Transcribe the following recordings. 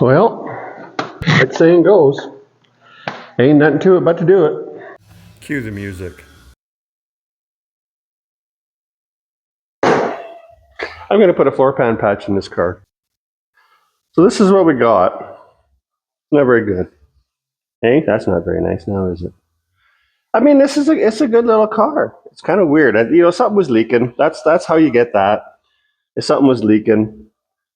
Well, like saying goes, ain't nothing to it but to do it. Cue the music. I'm going to put a floor pan patch in this car. So this is what we got. Not very good. Hey, that's not very nice now, is it? I mean, it's a good little car. It's kind of weird. Something was leaking. That's how you get that. If something was leaking,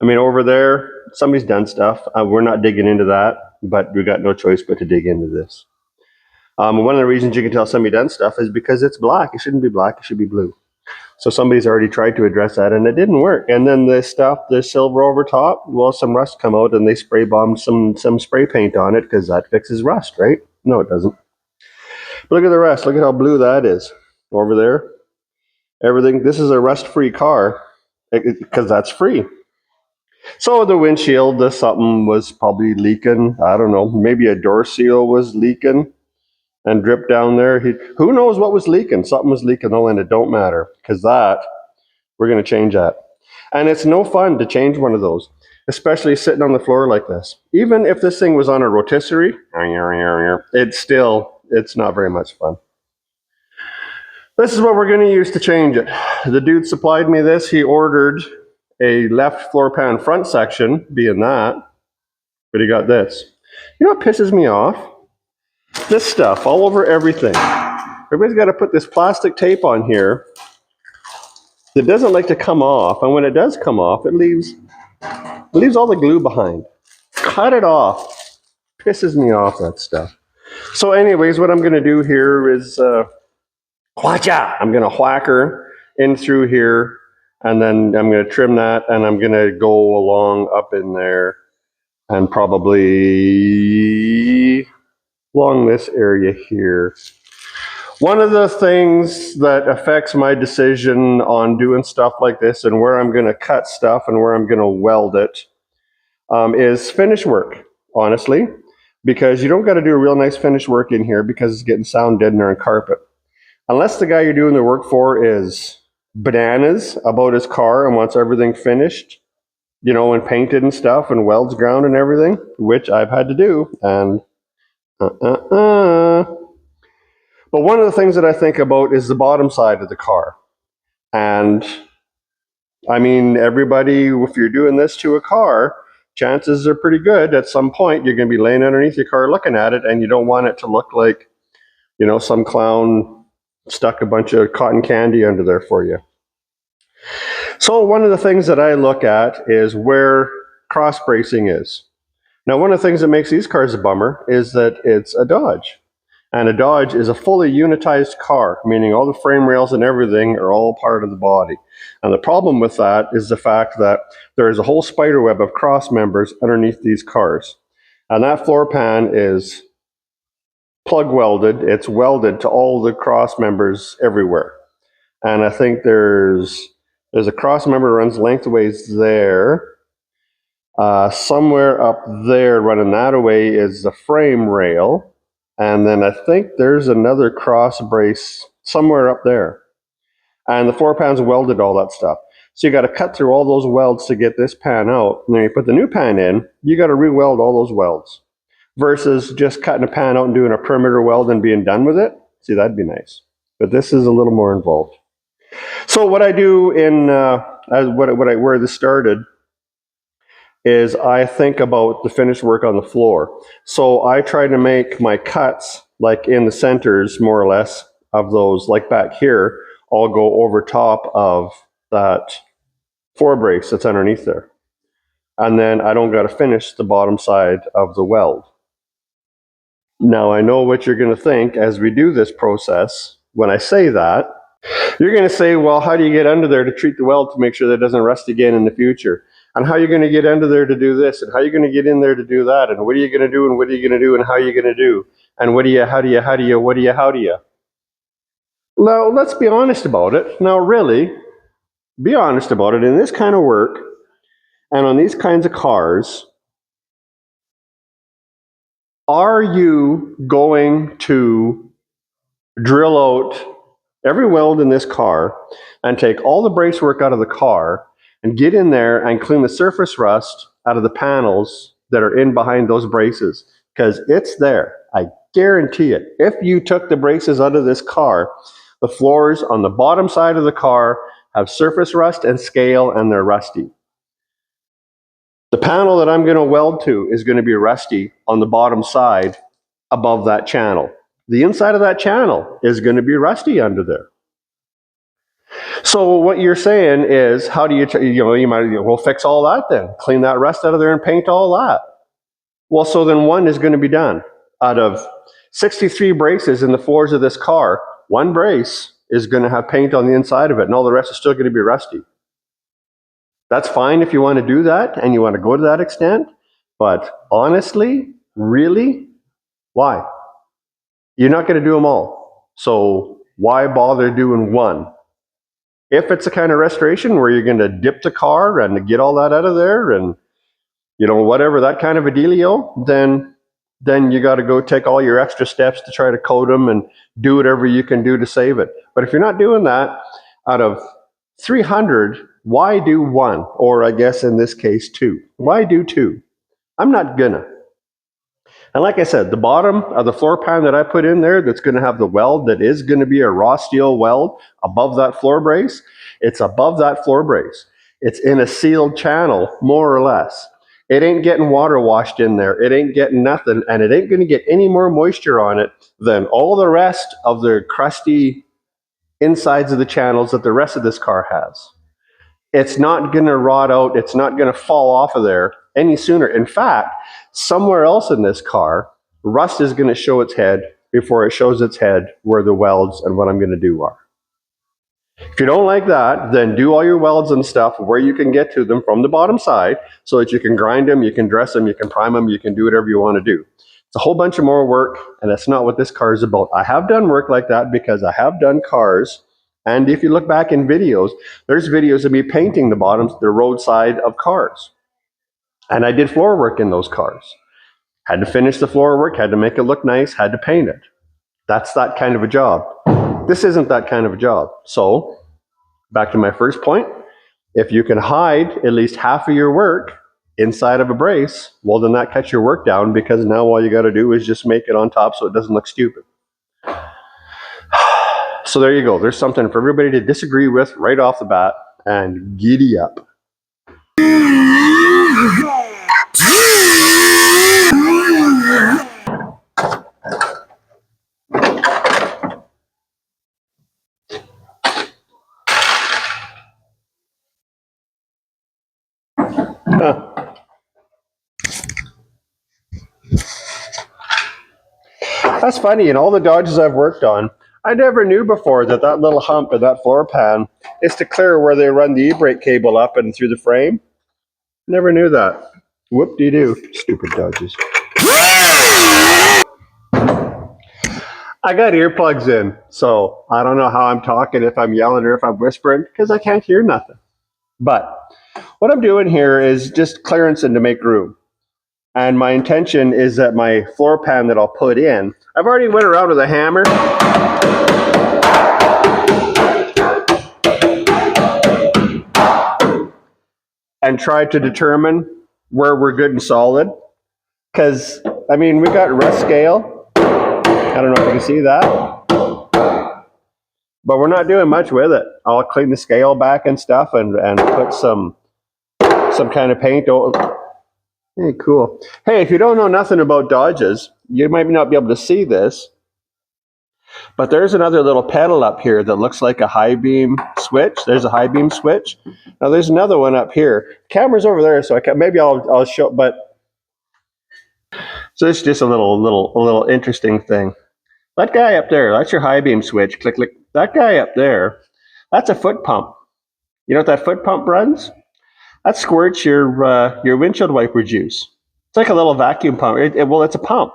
I mean, over there, somebody's done stuff. We're not digging into that, but we got no choice but to dig into this. One of the reasons you can tell somebody done stuff is because it's black. It shouldn't be black. It should be blue. So somebody's already tried to address that, and it didn't work. And then the silver over top, well, some rust come out, and they spray bombed some spray paint on it because that fixes rust, right? No, it doesn't. But look at the rest. Look at how blue that is over there. Everything. This is a rust-free car because that's free. So the windshield, something was probably leaking. I don't know. Maybe a door seal was leaking and dripped down there. Who knows what was leaking? Something was leaking, though, and it don't matter because we're going to change that. And it's no fun to change one of those, especially sitting on the floor like this. Even if this thing was on a rotisserie, it's not very much fun. This is what we're going to use to change it. The dude supplied me this. He ordered a left floor pan front section, being that, but he got this. You know what pisses me off? This stuff all over everything. Everybody's got to put this plastic tape on here that doesn't like to come off, and when it does come off, it leaves all the glue behind. Cut it off. Pisses me off, that stuff. So anyways, what I'm going to do here is I'm going to whack her in through here, and then I'm going to trim that, and I'm going to go along up in there and probably along this area here. One of the things that affects my decision on doing stuff like this and where I'm going to cut stuff and where I'm going to weld it is finish work, honestly, because you don't got to do a real nice finish work in here because it's getting sound deadener and carpet. Unless the guy you're doing the work for is bananas about his car and wants everything finished, and painted and stuff and welds ground and everything, which I've had to do, and But one of the things that I think about is the bottom side of the car. And I mean, everybody, if you're doing this to a car, chances are pretty good at some point you're going to be laying underneath your car looking at it, and you don't want it to look like, some clown stuck a bunch of cotton candy under there for you. So one of the things that I look at is where cross bracing is. Now, one of the things that makes these cars a bummer is that it's a Dodge. And a Dodge is a fully unitized car, meaning all the frame rails and everything are all part of the body. And the problem with that is the fact that there is a whole spider web of cross members underneath these cars. And that floor pan is plug welded. It's welded to all the cross members everywhere. And I think there's a cross member runs lengthways there. Somewhere up there running that away is the frame rail. And then I think there's another cross brace somewhere up there. And the floor pan's welded all that stuff. So you got to cut through all those welds to get this pan out. And then you put the new pan in, you got to re-weld all those welds. Versus just cutting a pan out and doing a perimeter weld and being done with it. See, that'd be nice. But this is a little more involved. So what I do where this started is I think about the finished work on the floor. So I try to make my cuts, like in the centers, more or less, of those, like back here, all go over top of that floor brace that's underneath there. And then I don't got to finish the bottom side of the weld. Now, I know what you're going to think as we do this process. When I say that, you're going to say, well, how do you get under there to treat the weld to make sure that it doesn't rust again in the future? And how are you going to get under there to do this? And how are you going to get in there to do that? And what are you going to do? And what are you going to do? And how are you going to do? And what do you? How do you? Now, let's be honest about it. Now, really, be honest about it. In this kind of work and on these kinds of cars, are you going to drill out every weld in this car and take all the brace work out of the car and get in there and clean the surface rust out of the panels that are in behind those braces, because it's there. I guarantee it. If you took the braces out of this car, the floors on the bottom side of the car have surface rust and scale, and they're rusty. The panel that I'm going to weld to is going to be rusty on the bottom side above that channel. The inside of that channel is going to be rusty under there. So what you're saying is, how do you might, we'll fix all that then. Clean that rust out of there and paint all that. Well, so then one is going to be done. Out of 63 braces in the floors of this car, one brace is going to have paint on the inside of it, and all the rest is still going to be rusty. That's fine if you want to do that and you want to go to that extent, but honestly, really, why? You're not going to do them all. So why bother doing one? If it's a kind of restoration where you're going to dip the car and get all that out of there and, whatever, that kind of a dealio, then you got to go take all your extra steps to try to coat them and do whatever you can do to save it. But if you're not doing that, out of 300, why do one? Or I guess in this case, two. Why do two? I'm not gonna. And like I said, the bottom of the floor pan that I put in there that's going to have the weld that is going to be a raw steel weld above that floor brace, it's above that floor brace. It's in a sealed channel, more or less. It ain't getting water washed in there. It ain't getting nothing, and it ain't going to get any more moisture on it than all the rest of the crusty insides of the channels that the rest of this car has. It's not going to rot out. It's not going to fall off of there any sooner. In fact, somewhere else in this car, rust is going to show its head before it shows its head where the welds and what I'm going to do are. If you don't like that, then do all your welds and stuff where you can get to them from the bottom side so that you can grind them, you can dress them, you can prime them, you can do whatever you want to do. It's a whole bunch of more work, and that's not what this car is about. I have done work like that because I have done cars. And if you look back in videos, there's videos of me painting the bottoms, the roadside of cars. And I did floor work in those cars. Had to finish the floor work, had to make it look nice, had to paint it. That's that kind of a job. This isn't that kind of a job. So, back to my first point, if you can hide at least half of your work inside of a brace, well then that cuts your work down, because now all you got to do is just make it on top so it doesn't look stupid. So there you go. There's something for everybody to disagree with right off the bat, and giddy up. That's funny. In all the Dodges I've worked on, I never knew before that that little hump in that floor pan is to clear where they run the e-brake cable up and through the frame. Never knew that. Whoop-de-doo. Stupid Dodges. I got earplugs in, so I don't know how I'm talking, if I'm yelling or if I'm whispering, because I can't hear nothing. But what I'm doing here is just clearancing to make room. And my intention is that my floor pan that I'll put in, I've already went around with a hammer and tried to determine where we're good and solid. Because, I mean, we got rust scale. I don't know if you can see that. But we're not doing much with it. I'll clean the scale back and stuff and put some kind of paint over. Hey, cool. Hey, if you don't know nothing about Dodges, you might not be able to see this, but there's another little pedal up here that looks like a high beam switch. There's a high beam switch. Now there's another one up here. Camera's over there, so maybe I'll show. But so it's just a little interesting thing. That guy up there, that's your high beam switch. Click, click. That guy up there, that's a foot pump. You know what that foot pump runs? That squirts your windshield wiper juice. It's like a little vacuum pump. Well, it's a pump,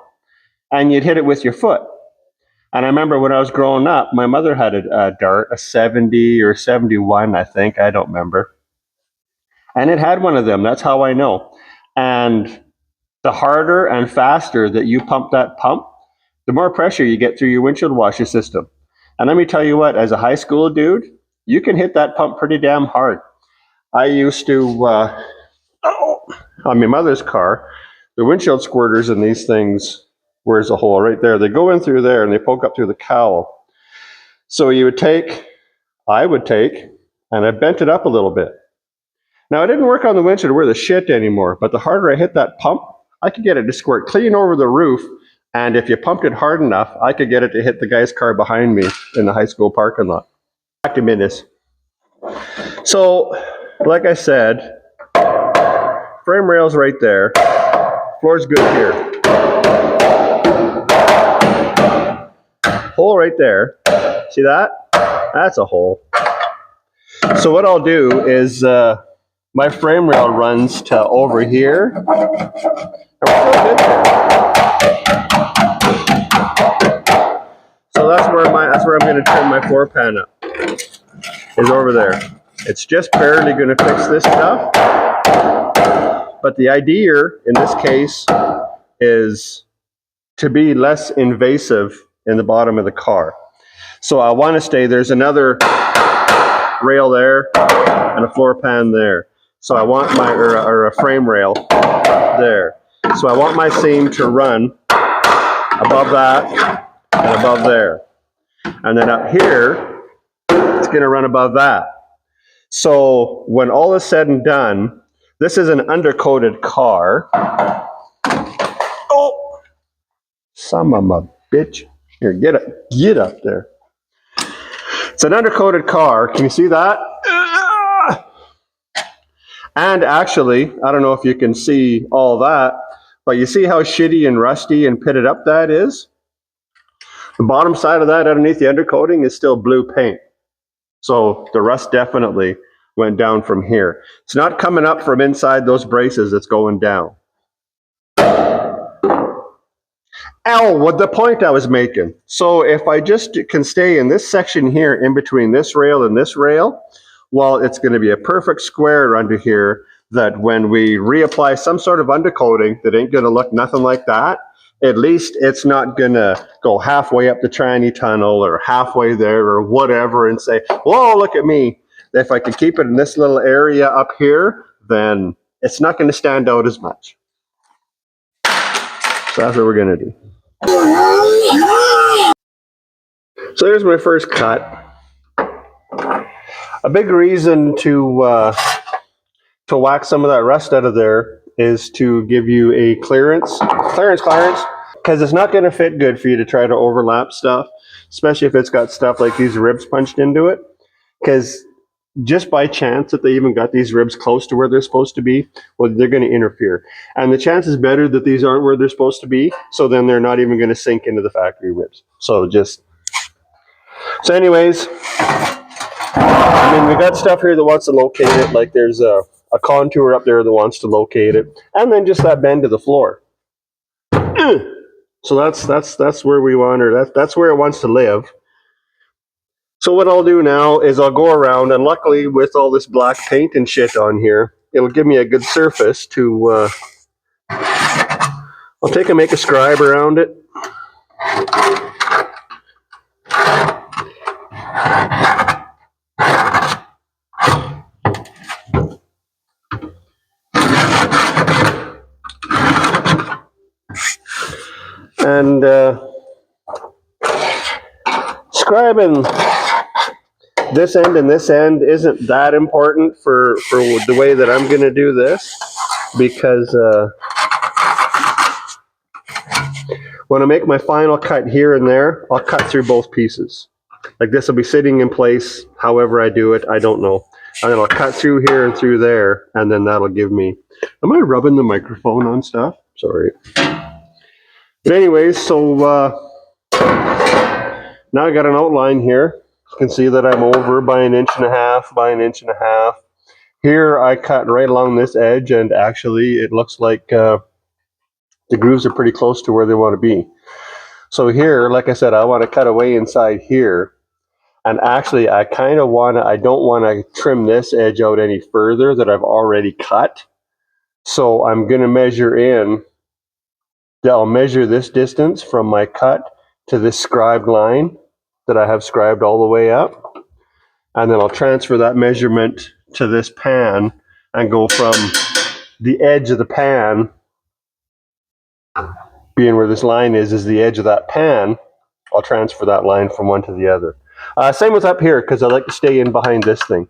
and you'd hit it with your foot. And I remember when I was growing up, my mother had a Dart, a 70 or 71, I think. I don't remember. And it had one of them. That's how I know. And the harder and faster that you pump that pump, the more pressure you get through your windshield washer system. And let me tell you what, as a high school dude, you can hit that pump pretty damn hard. I used to, on my mother's car, the windshield squirters in these things, where's the hole? Right there. They go in through there and they poke up through the cowl. So you would take, I would take, and I bent it up a little bit. Now, it didn't work on the windshield worth a shit anymore, but the harder I hit that pump, I could get it to squirt clean over the roof, and if you pumped it hard enough, I could get it to hit the guy's car behind me in the high school parking lot. Back to business. So, like I said, frame rail's right there. Floor's good here. Hole right there. See that? That's a hole. So what I'll do is my frame rail runs to over here. And we're still good there. So that's where I'm going to trim my Floorpan up. Is over there. It's just barely going to fix this stuff. But the idea in this case is to be less invasive in the bottom of the car. So I want to stay, there's another rail there and a Floorpan there. So I want my, or a frame rail there. So I want my seam to run above that and above there. And then up here, it's going to run above that. So when all is said and done, this is an undercoated car. Oh, son of a bitch. Here, get up there. It's an undercoated car. Can you see that? And actually, I don't know if you can see all that, but you see how shitty and rusty and pitted up that is? The bottom side of that underneath the undercoating is still blue paint. So the rust definitely went down from here. It's not coming up from inside those braces, it's going down. What the point I was making. So if I just can stay in this section here in between this rail and this rail, well, it's going to be a perfect square under here that when we reapply some sort of undercoating that ain't going to look nothing like that, at least it's not going to go halfway up the tranny tunnel or halfway there or whatever and say, whoa, look at me. If I could keep it in this little area up here, then it's not going to stand out as much. So that's what we're going to do. So here's my first cut. A big reason to whack some of that rust out of there is to give you a clearance, because it's not going to fit good for you to try to overlap stuff, especially if it's got stuff like these ribs punched into it, because just by chance that they even got these ribs close to where they're supposed to be, well, they're going to interfere. And the chance is better that these aren't where they're supposed to be, so then they're not even going to sink into the factory ribs. So anyways, I mean, we got stuff here that wants to locate it, like there's a contour up there that wants to locate it, and then just that bend to the floor. So that's where we want her, that's where it wants to live. So what I'll do now is I'll go around, and luckily with all this black paint and shit on here, it'll give me a good surface to, I'll make a scribe around it. And scribing this end and this end isn't that important for the way that I'm going to do this, because when I make my final cut here and there, I'll cut through both pieces. Like this will be sitting in place however I do it, I don't know. And then I'll cut through here and through there, and then that'll give me... Am I rubbing the microphone on stuff? Sorry. But anyways, so now I got an outline here. You can see that I'm over by 1.5 inches by 1.5 inches. Here I cut right along this edge, and actually it looks like the grooves are pretty close to where they want to be. So here, like I said, I want to cut away inside here. And actually, I don't want to trim this edge out any further that I've already cut. So I'm going to measure in. I'll measure this distance from my cut to this scribed line that I have scribed all the way up. And then I'll transfer that measurement to this pan and go from the edge of the pan being where this line is the edge of that pan, I'll transfer that line from one to the other. Same with up here, because I like to stay in behind this thing.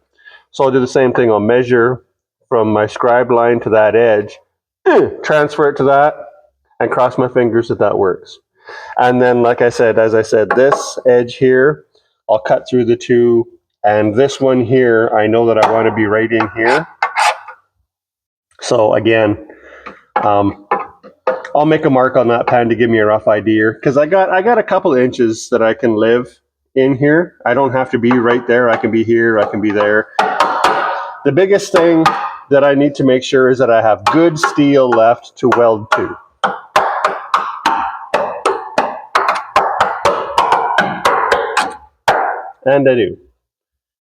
So I'll do the same thing. I'll measure from my scribe line to that edge, transfer it to that, and cross my fingers that works. And then, like I said, as I said, this edge here, I'll cut through the two, and this one here, I know that I want to be right in here. So again, I'll make a mark on that pan to give me a rough idea, because I got a couple of inches that I can live in here. I don't have to be right there. I can be here. I can be there. The biggest thing that I need to make sure is that I have good steel left to weld to. And I do.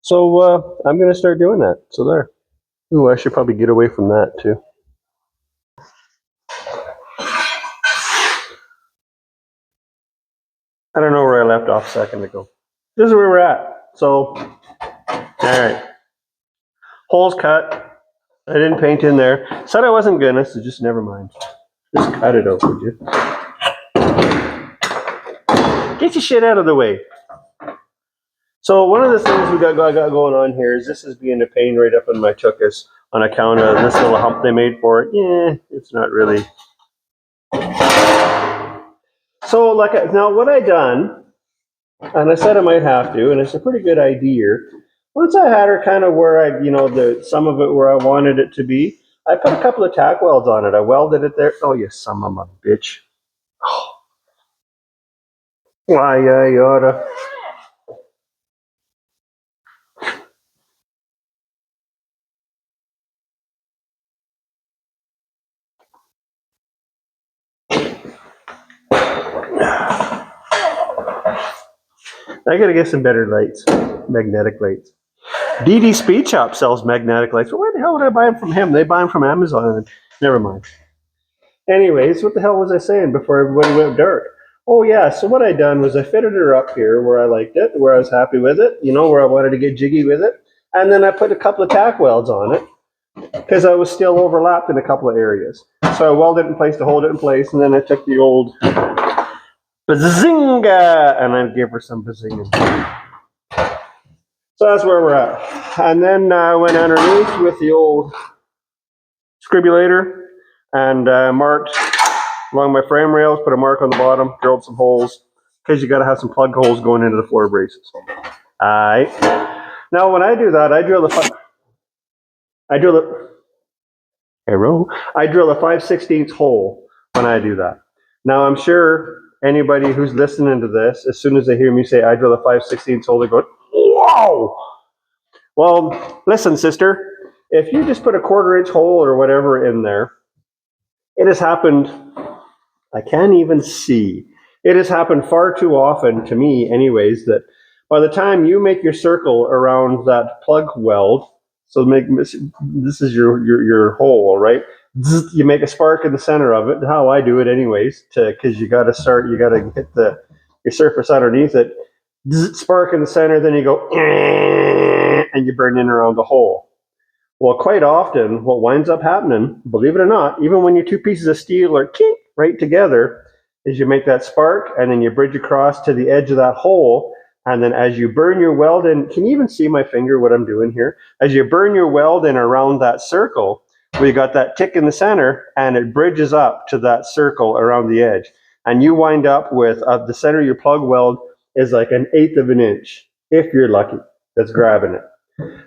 So I'm going to start doing that. So there. Ooh, I should probably get away from that too. I don't know where I left off a second ago. This is where we're at. So, all right. Holes cut. I didn't paint in there. Said I wasn't gonna, so just never mind. Just cut it out, would you? Get your shit out of the way. So one of the things we got going on here is this is being a pain right up in my tuchus on account of this little hump they made for it. Yeah, it's not really. So now what I done, and I said I might have to, and it's a pretty good idea. Once I had her kind of where some of it where I wanted it to be, I put a couple of tack welds on it. I welded it there. Oh, you son of a bitch. Oh. Why, you oughta. I gotta get some better lights, magnetic lights. DD Speed Shop sells magnetic lights. But where the hell would I buy them from him? They buy them from Amazon. Never mind. Anyways, what the hell was I saying before everybody went dark? Oh yeah, so what I done was I fitted her up here where I liked it, where I was happy with it, where I wanted to get jiggy with it. And then I put a couple of tack welds on it because I was still overlapped in a couple of areas. So I welded it in place to hold it in place, and then I took the old bazinga and I gave her some bazinging. So that's where we're at. And then I went underneath with the old scribulator and marked along my frame rails, put a mark on the bottom, drilled some holes, because you got to have some plug holes going into the floor braces. All right. Now when I do that, I drill a 5/16 hole when I do that. Now I'm sure anybody who's listening to this, as soon as they hear me say I drill a 5/16 hole, they go, "Whoa!" Well, listen, sister, if you just put a 1/4 inch hole or whatever in there, it has happened. I can't even see. It has happened far too often to me, anyways, that by the time you make your circle around that plug weld, so this is your hole, right? You make a spark in the center of it. How I do it, anyways, because you got to hit your surface underneath it. Spark in the center, then you go, and you burn in around the hole. Well, quite often, what winds up happening, believe it or not, even when your two pieces of steel are right together, is you make that spark and then you bridge across to the edge of that hole. And then as you burn your weld in, can you even see my finger, what I'm doing here? As you burn your weld in around that circle, we got that tick in the center and it bridges up to that circle around the edge. And you wind up with the center of your plug weld is like 1/8 of an inch, if you're lucky, that's grabbing it.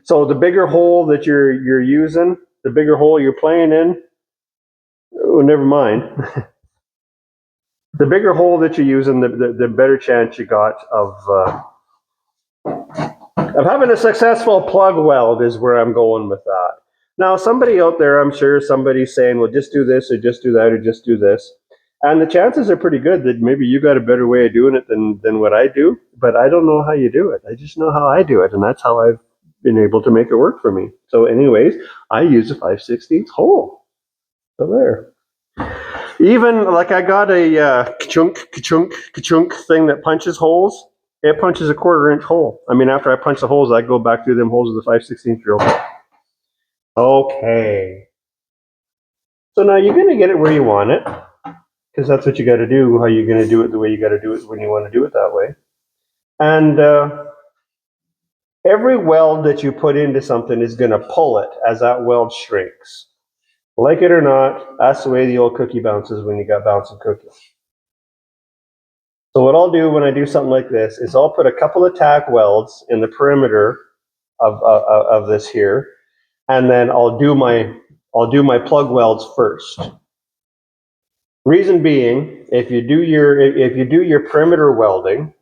So the bigger hole that you're using, the bigger hole you're playing in, oh, never mind. The bigger hole that you're using, the better chance you got of having a successful plug weld is where I'm going with that. Now, somebody out there, I'm sure somebody's saying, well, just do this or just do that or just do this. And the chances are pretty good that maybe you got a better way of doing it than what I do, but I don't know how you do it. I just know how I do it, and that's how I've been able to make it work for me. So anyways, I use a 5/16 hole. So there. Even like I got a ka-chunk thing that punches holes. It punches a 1/4 inch hole. I mean, after I punch the holes, I go back through them holes with a 5/16 drill. Okay. So now you're going to get it where you want it. because that's what you got to do. How you're going to do it the way you got to do it when you want to do it that way. And every weld that you put into something is going to pull it as that weld shrinks. Like it or not, that's the way the old cookie bounces when you got bouncing cookies. So what I'll do when I do something like this is I'll put a couple of tack welds in the perimeter of this here, and then I'll do my plug welds first. Reason being, if you do your perimeter welding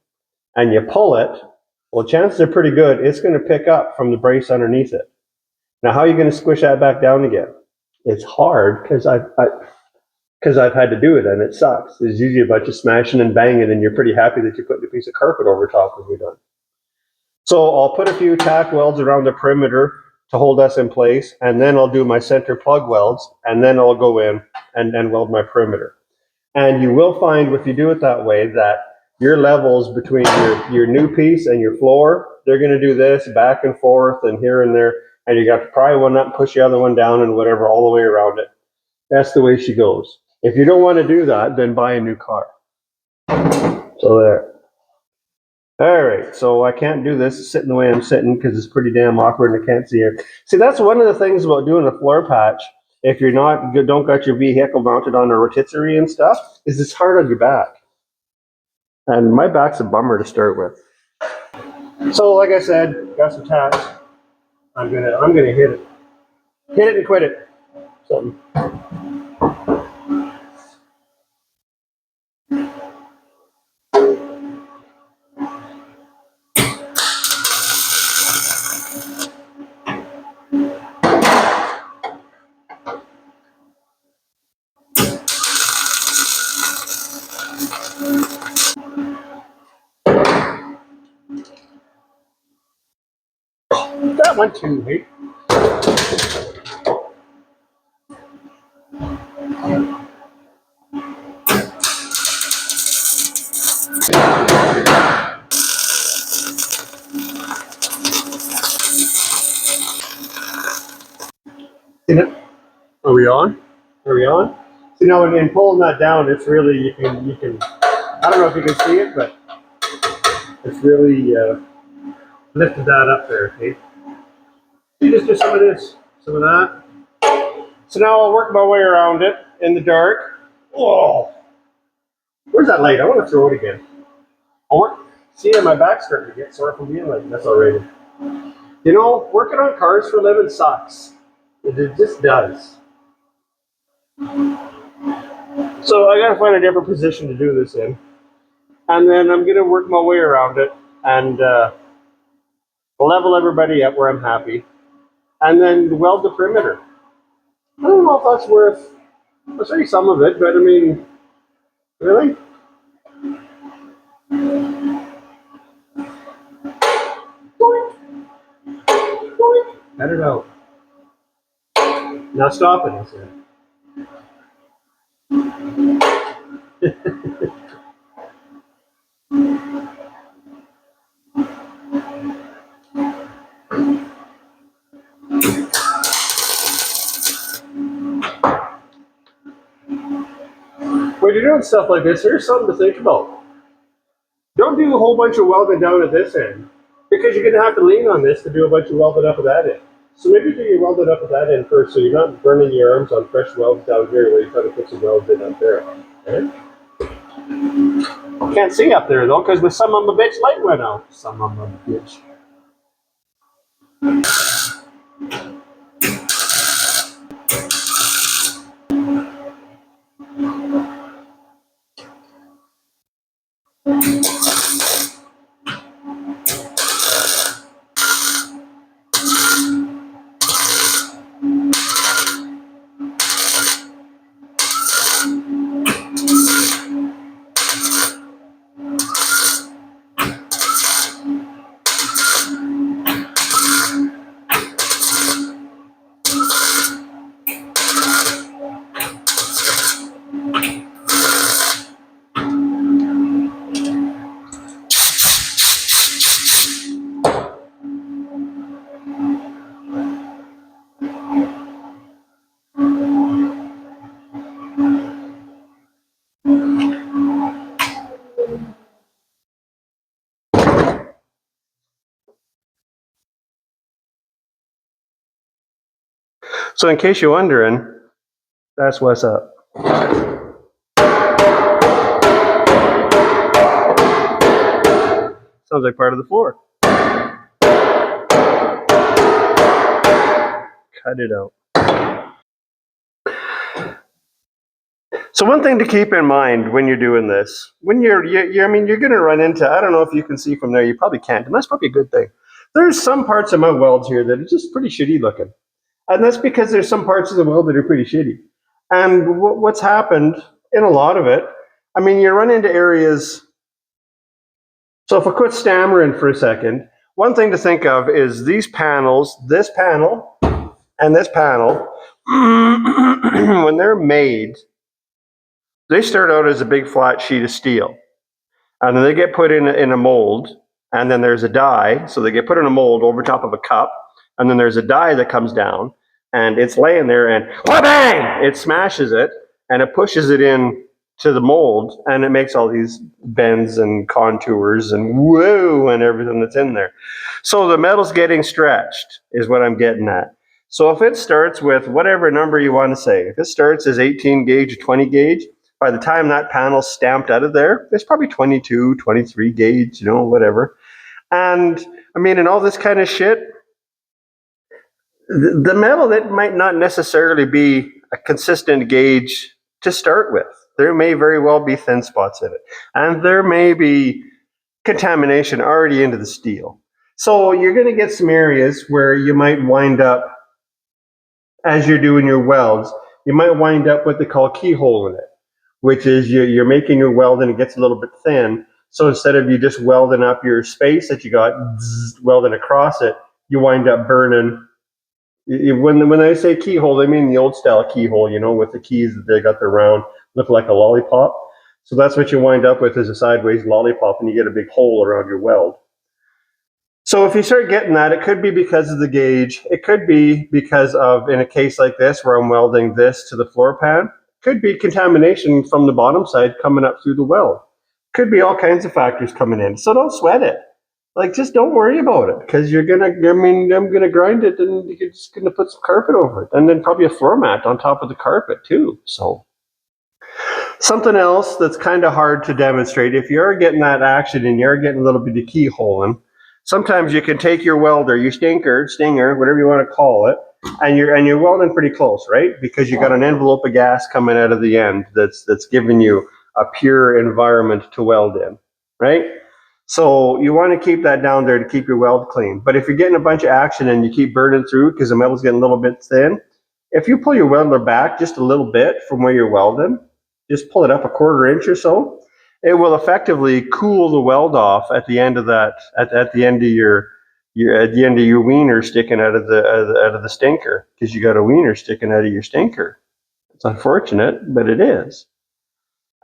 and you pull it, well, chances are pretty good it's going to pick up from the brace underneath it. Now, how are you going to squish that back down again? It's hard because I've had to do it and it sucks. There's usually a bunch of smashing and banging, and you're pretty happy that you put a piece of carpet over top when you're done. So I'll put a few tack welds around the perimeter to hold us in place, and then I'll do my center plug welds, and then I'll go in and weld my perimeter. And you will find, if you do it that way, that your levels between your new piece and your floor, they're going to do this back and forth and here and there, and you got to pry one up and push the other one down and whatever all the way around it. That's the way she goes. If you don't want to do that, then buy a new car. So there. All right, so I can't do this sitting the way I'm sitting because it's pretty damn awkward and I can't see it. See, that's one of the things about doing a floor patch. If you're don't got your vehicle mounted on a rotisserie and stuff, is it's hard on your back. And my back's a bummer to start with. So, like I said, got some tacks. I'm gonna hit it and quit it. Something. That one too, hey? Are we on? Are we on? See, now when pulling that down, it's really, you can, I don't know if you can see it, but it's really lifted that up there, okay? You just do some of this, some of that. So now I'll work my way around it in the dark. Whoa! Where's that light? I want to throw it again. See, my back's starting to get sore from being like this already. You know, working on cars for a living sucks. It just does. So I gotta find a different position to do this in. And then I'm gonna work my way around it and level everybody up where I'm happy. And then weld the perimeter. I don't know if that's worth, I'll show you some of it, but I mean, really? Cut it out. Now stop it, I said. When you're doing stuff like this, here's something to think about. Don't do a whole bunch of welding down at this end, because you're going to have to lean on this to do a bunch of welding up at that end. So maybe do your welding up at that end first, so you're not burning your arms on fresh welds down here where you try to put some welds in up there. Okay? Can't see up there though, because with some of my bitch light went out. Some of my bitch. So in case you're wondering, that's what's up. Sounds like part of the floor. Cut it out. So one thing to keep in mind when you're doing this, when you're going to run into, I don't know if you can see from there, you probably can't, and that's probably a good thing. There's some parts of my welds here that are just pretty shitty looking. And that's because there's some parts of the weld that are pretty shitty. And what's happened in a lot of it, I mean, you run into areas. So if I quit stammering for a second, one thing to think of is these panels, this panel and this panel, when they're made, they start out as a big flat sheet of steel. And then they get put in a mold, and then there's a die. So they get put in a mold over top of a cup, and then there's a die that comes down, and it's laying there, and bang! It smashes it, and it pushes it in to the mold, and it makes all these bends and contours and woo and everything that's in there. So the metal's getting stretched, is what I'm getting at. So if it starts with whatever number you want to say, if it starts as 18 gauge or 20 gauge, by the time that panel's stamped out of there, it's probably 22, 23 gauge, you know, whatever. And I mean, in all this kind of shit, the metal, that might not necessarily be a consistent gauge to start with. There may very well be thin spots in it. And there may be contamination already into the steel. So you're going to get some areas where you might wind up, as you're doing your welds, you might wind up what they call keyhole in it, which is you're making your weld and it gets a little bit thin. So instead of you just welding up your space that you got, welding across it, you wind up burning. When I say keyhole, they mean the old style keyhole, you know, with the keys that they got the round, look like a lollipop. So that's what you wind up with, is a sideways lollipop, and you get a big hole around your weld. So if you start getting that, it could be because of the gauge. It could be because of, in a case like this, where I'm welding this to the floor pan, could be contamination from the bottom side coming up through the weld. Could be all kinds of factors coming in. So don't sweat it. Like, just don't worry about it, because I'm gonna grind it, and you're just gonna put some carpet over it, and then probably a floor mat on top of the carpet too. So something else that's kind of hard to demonstrate, if you're getting that action and you're getting a little bit of keyholing, sometimes you can take your welder, your stinger, whatever you want to call it, and you're welding pretty close, right? Because you got an envelope of gas coming out of the end that's giving you a pure environment to weld in, right? So you want to keep that down there to keep your weld clean. But if you're getting a bunch of action and you keep burning through because the metal's getting a little bit thin, if you pull your welder back just a little bit from where you're welding, just pull it up a quarter inch or so, it will effectively cool the weld off at the end of that, at the end of your wiener sticking out of the stinker, because you got a wiener sticking out of your stinker. It's unfortunate, but it is.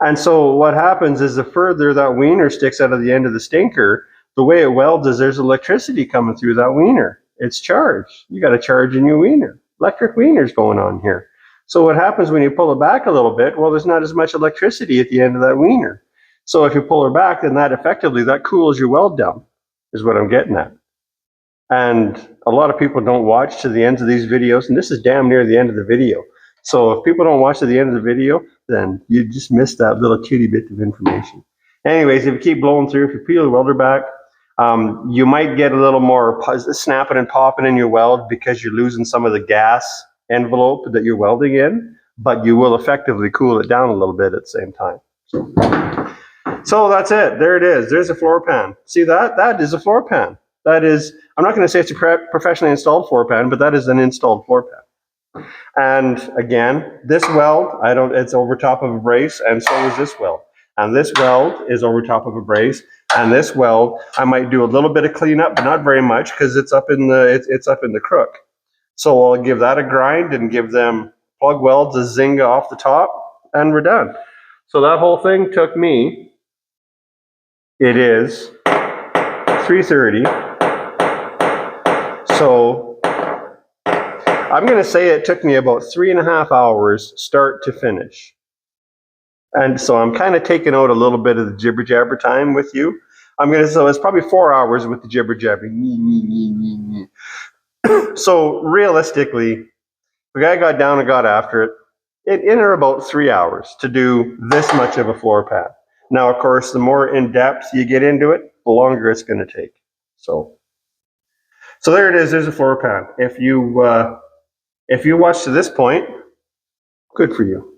And so what happens is, the further that wiener sticks out of the end of the stinker, the way it welds is there's electricity coming through that wiener. It's charged. You got a charge in your wiener. Electric wiener's going on here. So what happens when you pull it back a little bit? Well, there's not as much electricity at the end of that wiener. So if you pull her back, then that cools your weld down, is what I'm getting at. And a lot of people don't watch to the ends of these videos, and this is damn near the end of the video. So if people don't watch to the end of the video, then you just missed that little cutie bit of information. Anyways, if you keep blowing through, if you peel the welder back, you might get a little more snapping and popping in your weld because you're losing some of the gas envelope that you're welding in, but you will effectively cool it down a little bit at the same time. So that's it. There it is. There's a floor pan. See that? That is a floor pan. That is, I'm not going to say it's a professionally installed floor pan, but that is an installed floor pan. And again, this weld, it's over top of a brace, and so is this weld. And this weld is over top of a brace, and this weld, I might do a little bit of cleanup, but not very much, because it's up in the crook. So I'll give that a grind and give them plug welds a Zynga off the top, and we're done. So that whole thing took me, it is 3:30. So I'm going to say it took me about 3.5 hours start to finish. And so I'm kind of taking out a little bit of the jibber jabber time with you. So it's probably 4 hours with the jibber jabber. So realistically, The guy got down and got after it. In about 3 hours to do this much of a floor pan. Now, of course, the more in depth you get into it, the longer it's going to take. So there it is. There's a floor pan. If you watched to this point, good for you.